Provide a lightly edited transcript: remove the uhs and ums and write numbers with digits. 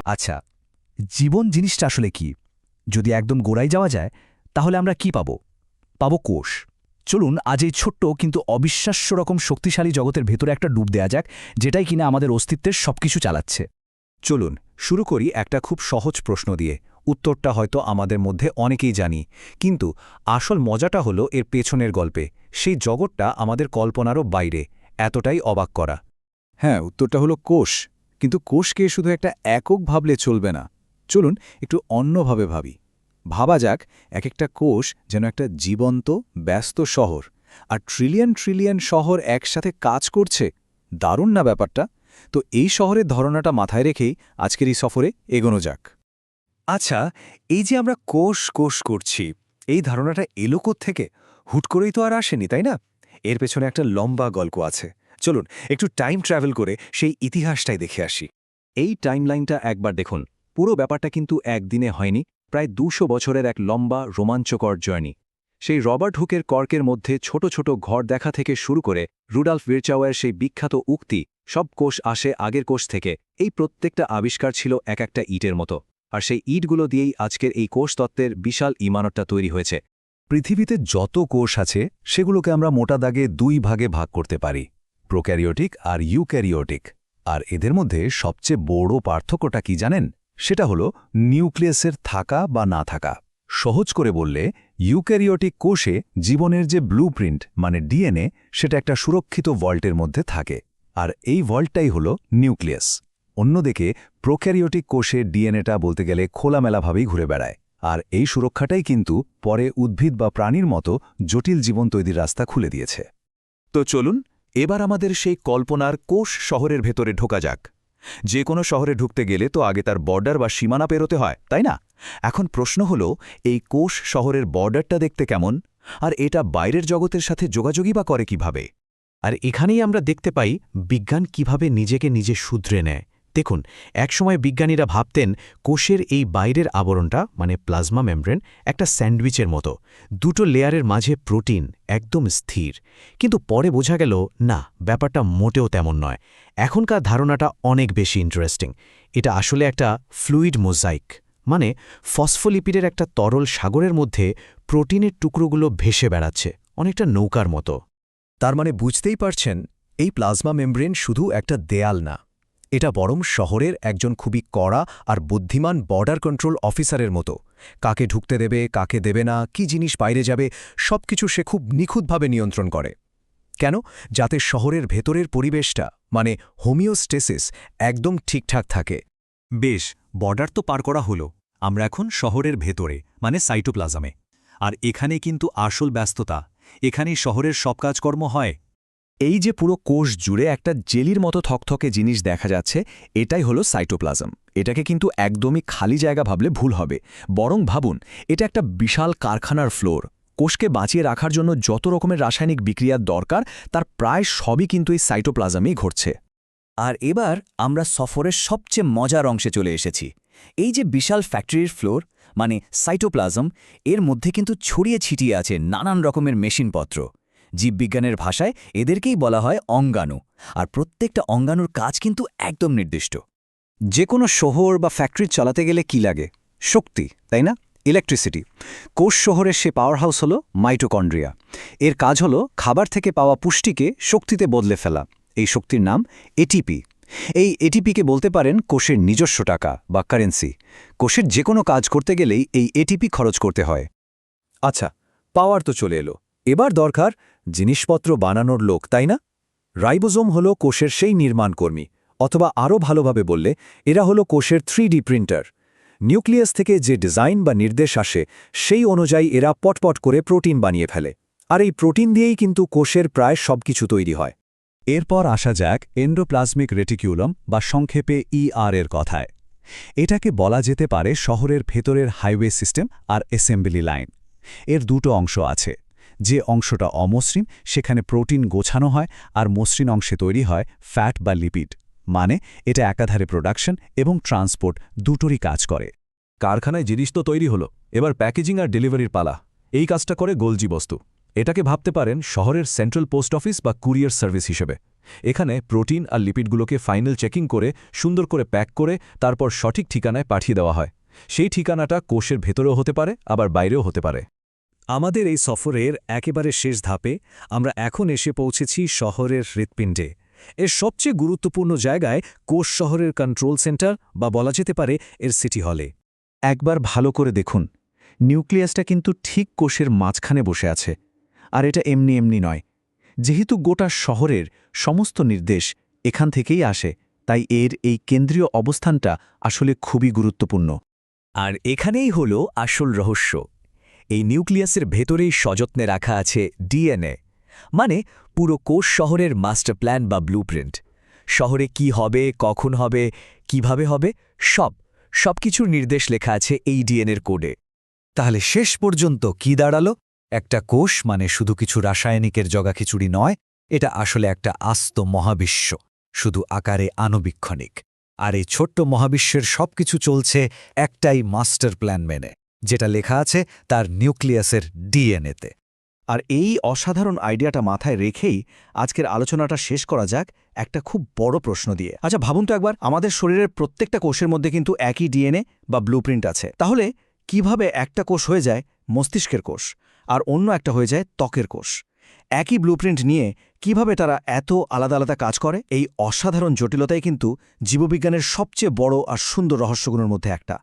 আচ্ছা, জীবন জিনিসটা আসলে কি? যদি একদম গোড়ায় যাওয়া যায় তাহলে আমরা কি পাবো কোষ। চলুন আজ এই ছোট্ট কিন্তু অবিশ্বাস্য রকম শক্তিশালী জগতের ভেতরে একটা ডুব দেয়া যাক, যেটাই কিনা আমাদের অস্তিত্বের সবকিছু চালাচ্ছে। চলুন শুরু করি একটা খুব সহজ প্রশ্ন দিয়ে। উত্তরটা হয়তো আমাদের মধ্যে অনেকেই জানি, কিন্তু আসল মজাটা হলো এর পেছনের গল্পে। সেই জগৎটা আমাদের কল্পনারও বাইরে, এতটাই অবাক করা। হ্যাঁ, উত্তরটা হলো কোষ। কিন্তু কোষকে শুধু একটা একক ভাবলে চলবে না। চলুন একটু অন্যভাবে ভাবি। ভাবা যাক একটা কোষ যেন একটা জীবন্ত ব্যস্ত শহর, আর ট্রিলিয়ন ট্রিলিয়ন শহর একসাথে কাজ করছে। দারুণ না ব্যাপারটা? তো এই শহরের ধারণাটা মাথায় রেখেই আজকের এই সফরে এগোনো যাক। আচ্ছা, এই যে আমরা কোষ কোষ করছি, এই ধারণাটা এলো থেকে হুট করেই তো আর আসেনি, তাই না? এর পেছনে একটা লম্বা গল্প আছে। চলুন একটু টাইম ট্রাভেল করে সেই ইতিহাসটাই দেখে আসি। এই টাইমলাইনটা একবার দেখুন। পুরো ব্যাপারটা কিন্তু একদিনে হয়নি, প্রায় ২০০ বছরের এক লম্বা রোমাঞ্চকর জার্নি। সেই রবার্ট হুকের কর্কের মধ্যে ছোট ছোট ঘর দেখা থেকে শুরু করে রুডাল্ফ ভিরচাওয়ের সেই বিখ্যাত উক্তি, সব কোষ আসে আগের কোষ থেকে, এই প্রত্যেকটা আবিষ্কার ছিল এক একটা ইটের মতো। আর সেই ইটগুলো দিয়েই আজকের এই কোষতত্ত্বের বিশাল ইমারতটা তৈরি হয়েছে। পৃথিবীতে যত কোষ আছে সেগুলোকে আমরা মোটা দাগে ২ ভাগে ভাগ করতে পারি, প্রোক্যারিওটিক আর ইউক্যারিওটিক। আর এদের মধ্যে সবচেয়ে বড় পার্থক্যটা কি জানেন? সেটা হলো নিউক্লিয়াসের থাকা বা না থাকা। সহজ করে বললে, ইউক্যারিওটিক কোষে জীবনের যে ব্লুপ্রিন্ট মানে ডিএনএ, সেটা একটা সুরক্ষিত ভল্টের মধ্যে থাকে, আর এই ভল্টটাই হলো নিউক্লিয়াস। অন্যদিকে প্রোক্যারিওটিক কোষে ডিএনএটা বলতে গেলে খোলামেলাভাবেই ঘুরে বেড়ায়, আর এই সুরক্ষাটাই কিন্তু পরে উদ্ভিদ বা প্রাণীর মতো জটিল জীবন তৈরির রাস্তা খুলে দিয়েছে। তো চলুন এবার আমাদের সেই কল্পনার কোষ শহরের ভেতরে ঢোকা যাক। যে কোনো শহরে ঢুকতে গেলে তো আগে তার বর্ডার বা সীমানা পেরোতে হয়, তাই না? এখন প্রশ্ন হলো, এই কোষ শহরের বর্ডারটা দেখতে কেমন, আর এটা বাইরের জগতের সাথে যোগাযোগই বা করে কিভাবে? আর এখানেই আমরা দেখতে পাই বিজ্ঞান কিভাবে নিজেকে নিজে শুধরে নেয়। দেখুন, একসময় বিজ্ঞানীরা ভাবতেন কোষের এই বাইরের আবরণটা মানে প্লাজমা মেমব্রেন একটা স্যান্ডউইচের মতো, দুটো লেয়ারের মাঝে প্রোটিন একদম স্থির। কিন্তু পরে বোঝা গেল না, ব্যাপারটা মোটেও তেমন নয়। এখনকার ধারণাটা অনেক বেশি ইন্টারেস্টিং। এটা আসলে একটা ফ্লুইড মোজাইক, মানে ফসফোলিপিডের একটা তরল সাগরের মধ্যে প্রোটিনের টুকরোগুলো ভেসে বেড়াচ্ছে, অনেকটা নৌকার মতো। তার মানে বুঝতেই পারছেন, এই প্লাজমা মেমব্রেন শুধু একটা দেয়াল না, এটা বরং শহরের একজন খুবই কড়া আর বুদ্ধিমান বর্ডার কন্ট্রোল অফিসারের মতো। কাকে ঢুকতে দেবে, কাকে দেবে না, কি জিনিস বাইরে যাবে, সবকিছু সে খুব নিখুঁতভাবে নিয়ন্ত্রণ করে। কেন? যাতে শহরের ভেতরের পরিবেশটা মানে হোমিওস্টেসিস একদম ঠিকঠাক থাকে। বেশ, বর্ডার তো পার করা হলো। আমরা এখন শহরের ভেতরে মানে সাইটোপ্লাজমে। আর এখানে কিন্তু আসল ব্যস্ততা, এখানেই শহরের সব কাজকর্ম হয়। এই যে পুরো কোষ জুড়ে একটা জেলির মতো থকথকে জিনিস দেখা যাচ্ছে, এটাই হলো সাইটোপ্লাজম। এটাকে কিন্তু একদমই খালি জায়গা ভাবলে ভুল হবে, বরং ভাবুন এটা একটা বিশাল কারখানার ফ্লোর। কোষকে বাঁচিয়ে রাখার জন্য যত রকমের রাসায়নিক বিক্রিয়ার দরকার, তার প্রায় সবই কিন্তু এই সাইটোপ্লাজমেই ঘটছে। আর এবার আমরা সফরের সবচেয়ে মজার অংশে চলে এসেছি। এই যে বিশাল ফ্যাক্টরির ফ্লোর মানে সাইটোপ্লাজম, এর মধ্যে কিন্তু ছড়িয়ে ছিটিয়ে আছে নানান রকমের মেশিনপত্র। জীববিজ্ঞানের ভাষায় এদেরকেই বলা হয় অঙ্গাণু, আর প্রত্যেকটা অঙ্গাণুর কাজ কিন্তু একদম নির্দিষ্ট। যে কোনো শহর বা ফ্যাক্টরি চালাতে গেলে কি লাগে? শক্তি, তাই না? ইলেকট্রিসিটি। কোষ শহরের সে পাওয়ার হাউস হলো মাইটোকন্ড্রিয়া। এর কাজ হলো খাবার থেকে পাওয়া পুষ্টিকে শক্তিতে বদলে ফেলা। এই শক্তির নাম এটিপি। এই এটিপিকে বলতে পারেন কোষের নিজস্ব টাকা বা কারেন্সি। কোষের যে কোনো কাজ করতে গেলেই এই এটিপি খরচ করতে হয়। আচ্ছা, পাওয়ার তো চলে এলো, এবার দরকার জিনিসপত্র বানানোর লোক, তাই না? রাইবোজোম হলো কোষের সেই নির্মাণকর্মী, অথবা আরও ভালোভাবে বললে এরা হলো কোষের 3D প্রিন্টার। নিউক্লিয়াস থেকে যে ডিজাইন বা নির্দেশ আসে, সেই অনুযায়ী এরা পটপট করে প্রোটিন বানিয়ে ফেলে, আর এই প্রোটিন দিয়েই কিন্তু কোষের প্রায় সবকিছু তৈরি হয়। এরপর আসা যাক এন্ডোপ্লাজমিক রেটিকিউলাম বা সংক্ষেপে এর কথায়। এটাকে বলা যেতে পারে শহরের ভেতরের হাইওয়ে সিস্টেম আর অ্যাসেম্বলি লাইন। এর দুটো অংশ আছে। যে অংশটা অমসৃণ, সেখানে প্রোটিন গোছানো হয়, আর মসৃণ অংশে তৈরি হয় ফ্যাট বা লিপিড। মানে এটা একাধারে প্রোডাকশন এবং ট্রান্সপোর্ট দুটোরই কাজ করে। কারখানায় জিনিস তো তৈরি হলো, এবার প্যাকেজিং আর ডেলিভারির পালা। এই কাজটা করে গোলজি বস্তু। এটাকে ভাবতে পারেন শহরের সেন্ট্রাল পোস্ট অফিস বা কুরিয়ার সার্ভিস হিসেবে। এখানে প্রোটিন আর লিপিডগুলোকে ফাইনাল চেকিং করে সুন্দর করে প্যাক করে তারপর সঠিক ঠিকানায় পাঠিয়ে দেওয়া হয় সেই ঠিকানাটা কোষের ভেতরেও হতে পারে আবার বাইরেও হতে পারে। আমাদের এই সফরের একেবারে শেষ ধাপে আমরা এখন এসে পৌঁছেছি শহরের হৃৎপিণ্ডে। এর সবচেয়ে গুরুত্বপূর্ণ জায়গায় কোষ শহরের কন্ট্রোল সেন্টার বা বলা যেতে পারে এর সিটি হলে। একবার ভালো করে দেখুন, নিউক্লিয়াসটা কিন্তু ঠিক কোষের মাঝখানে বসে আছে। আর এটা এমনি এমনি নয়। যেহেতু গোটা শহরের সমস্ত নির্দেশ এখান থেকেই আসে, তাই এর এই কেন্দ্রীয় অবস্থানটা আসলে খুবই গুরুত্বপূর্ণ। আর এখানেই হলো আসল রহস্য। এই নিউক্লিয়াসের ভেতরেই সযত্নে রাখা আছে ডিএনএ, মানে পুরো কোষ শহরের মাস্টার প্ল্যান বা ব্লুপ্রিন্ট। শহরে কি হবে, কখন হবে, কিভাবে হবে, সবকিছুর নির্দেশ লেখা আছে এই ডিএনএর কোডে। তাহলে শেষ পর্যন্ত কি দাঁড়ালো? একটা কোষ মানে শুধু কিছু রাসায়নিকের জগাখিচুড়ি নয়, এটা আসলে একটা আস্ত মহাবিশ্ব, শুধু আকারে আণুবীক্ষণিক। আর এই ছোট্ট মহাবিশ্বের সবকিছু চলছে একটাই মাস্টার প্ল্যান মেনে, যেটা লেখা আছে তার নিউক্লিয়াসের ডিএনএতে। আর এই অসাধারণ আইডিয়াটা মাথায় রেখেই আজকের আলোচনাটা শেষ করা যাক একটা খুব বড় প্রশ্ন দিয়ে। আচ্ছা ভাবুন তো একবার, আমাদের শরীরের প্রত্যেকটা কোষের মধ্যে কিন্তু একই ডিএনএ বা ব্লুপ্রিন্ট আছে। তাহলে কিভাবে একটা কোষ হয়ে যায় মস্তিষ্কের কোষ আর অন্য একটা হয়ে যায় ত্বকের কোষ? একই ব্লুপ্রিন্ট নিয়ে কিভাবে তারা এত আলাদা আলাদা কাজ করে? এই অসাধারণ জটিলতাই কিন্তু জীববিজ্ঞানের সবচেয়ে বড় আর সুন্দর রহস্যগুলোর মধ্যে একটা।